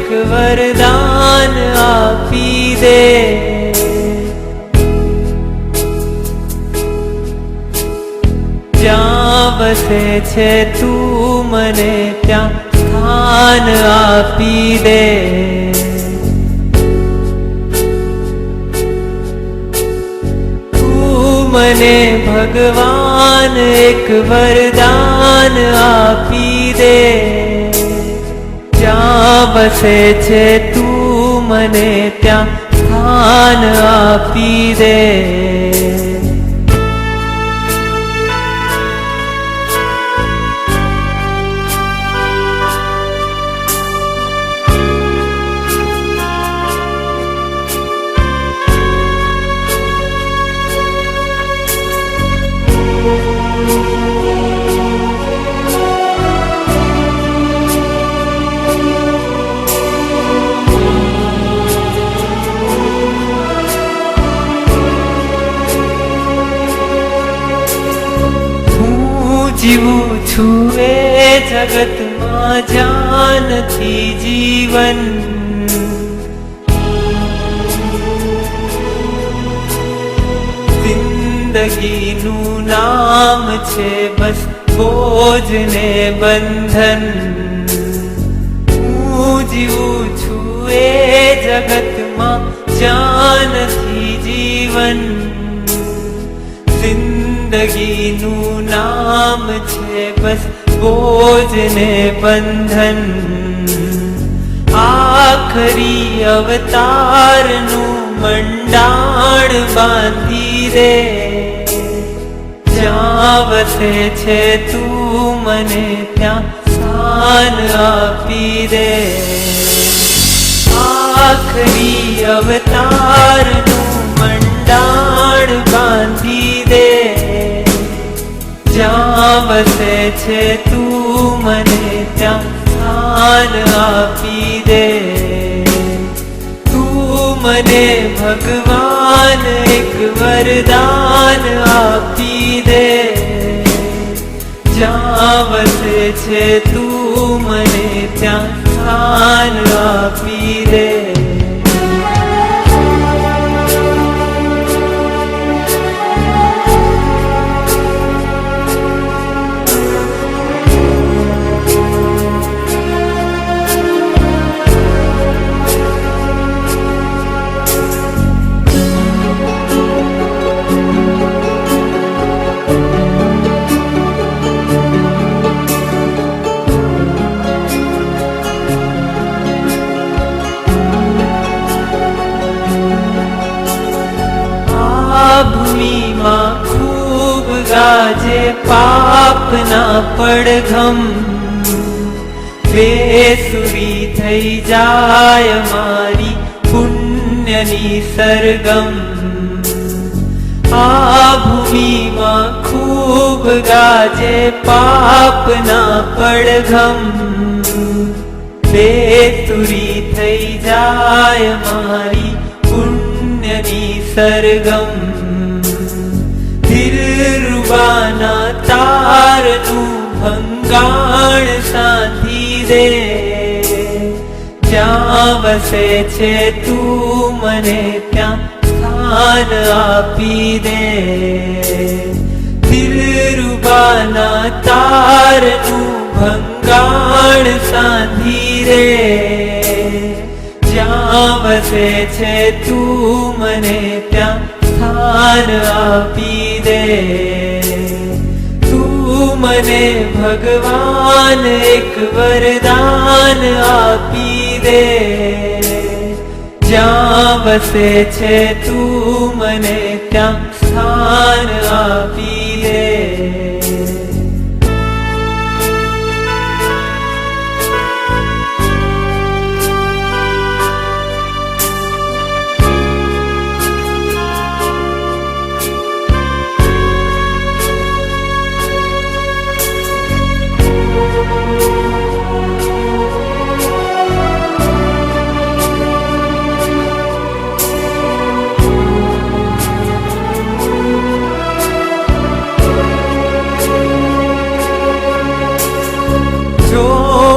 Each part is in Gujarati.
એક વરદાન આપી દે. જ્યાં વસે છે તું મને ત્યાં સ્થાન આપી દે. મને ભગવાન એક વરદાન આપી દે. જ્યાં વસે છે તું મને ત્યાં સ્થાન આપી દે. જીવું છું એ જગતમાં જ્યાં નથી જીવન. જિંદગીનું નામ છે બસ બોજ ને બંધન. હું જીવું છું એ જગતમાં જ્યાં નથી જીવન. જિંદગીનું નામ છે બસ બોજ ને બંધન. આખરી અવતારનું મંડાણ બાંધી દે. જ્યાં વસે છે તું મને ત્યાં સ્થાન આપી દે. આખરી અવતારનું મંડાણ બાંધી દે. જ્યાં વસે છે તું મને ત્યાં સ્થાન આપી દે. તું મને ભગવાન એક વરદાન આપી દે. જ્યાં વસે છે તું મને ત્યાં સ્થાન આપી દે. ભૂમિમાં ખૂબ ગાજે પાપના પડઘમ. બેસુરી થઈ જાય મારી પુણ્યની સરગમ. આ ભૂમિમાં ખૂબ ગાજે પાપના પડઘમ. બેસુરી થઈ જાય મારી પુણ્યની સરગમ. દિલરુબાના તારનું ભંગાણ સાધી દે. જ્યાં વસે છે તું મને ત્યાં સ્થાન આપી દે. દિલરુબાના તારનું ભંગાણ સાધી દે. જ્યાં વસે છે તું મને ત્યાં સ્થાન આપી દે. તું મને ભગવાન એક વરદાન આપી દે. જ્યાં વસે છે તું મને ત્યાં સ્થાન આપી દે.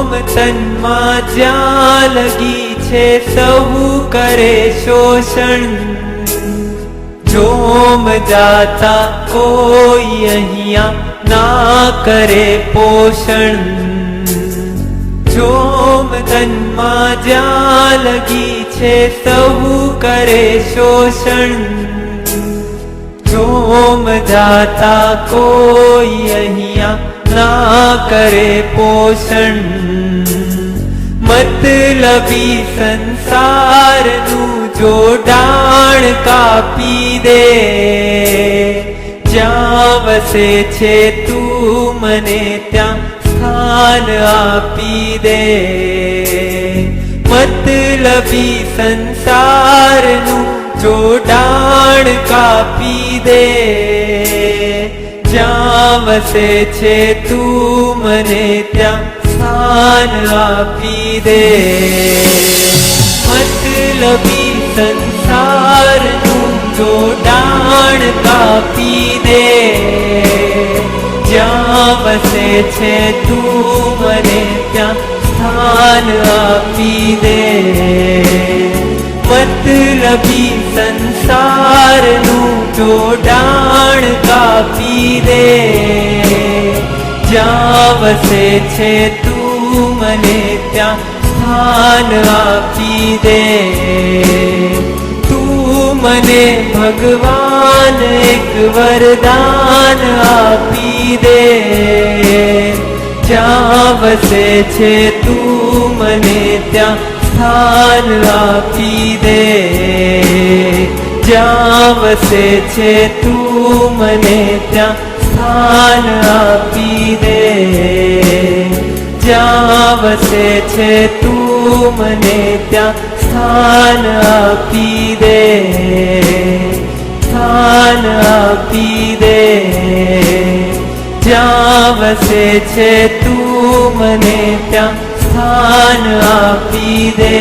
જોમ તનમાં જ્યાં લગી છે સહુ કરે શોષણ, જોમ જાતા કોઈ અહીંયા ના કરે પોષણ, જોમ તનમાં જ્યાં લગી છે સહુ કરે શોષણ, જોમ જાતા કોઈ અહીંયા ના કરે પોષણ. મતલબી સંસારનું જોડાણ કાપી દે, જ્યાં વસે છે તું મને ત્યાં સ્થાન આપી દે. મતલબી સંસારનું જોડાણ કાપી દે, જ્યાં વસે છે તું મને ત્યાં સ્થાન આપી દે. મતલબી સંસારનું જોડાણ કાપી દે, જ્યાં વસે છે તું મને ત્યાં સ્થાન આપી દે. મતલબી સંસારનું જોડાણ કાપી દે, જ્યાં વસે છે તું મને ત્યાં સ્થાન આપી દે. તું મને ભગવાન એક વરદાન આપી દે, જ્યાં વસે છે તું મને ત્યાં સ્થાન આપી દે. જ્યાં વસે છે તું મને ત્યાં સ્થાન આપી દે. જ્યાં વસે છે તું મને ત્યાં સ્થાન આપી દે. સ્થાન આપી દે. જ્યાં વસે છે તું મને ત્યાં સ્થાન આપી દે.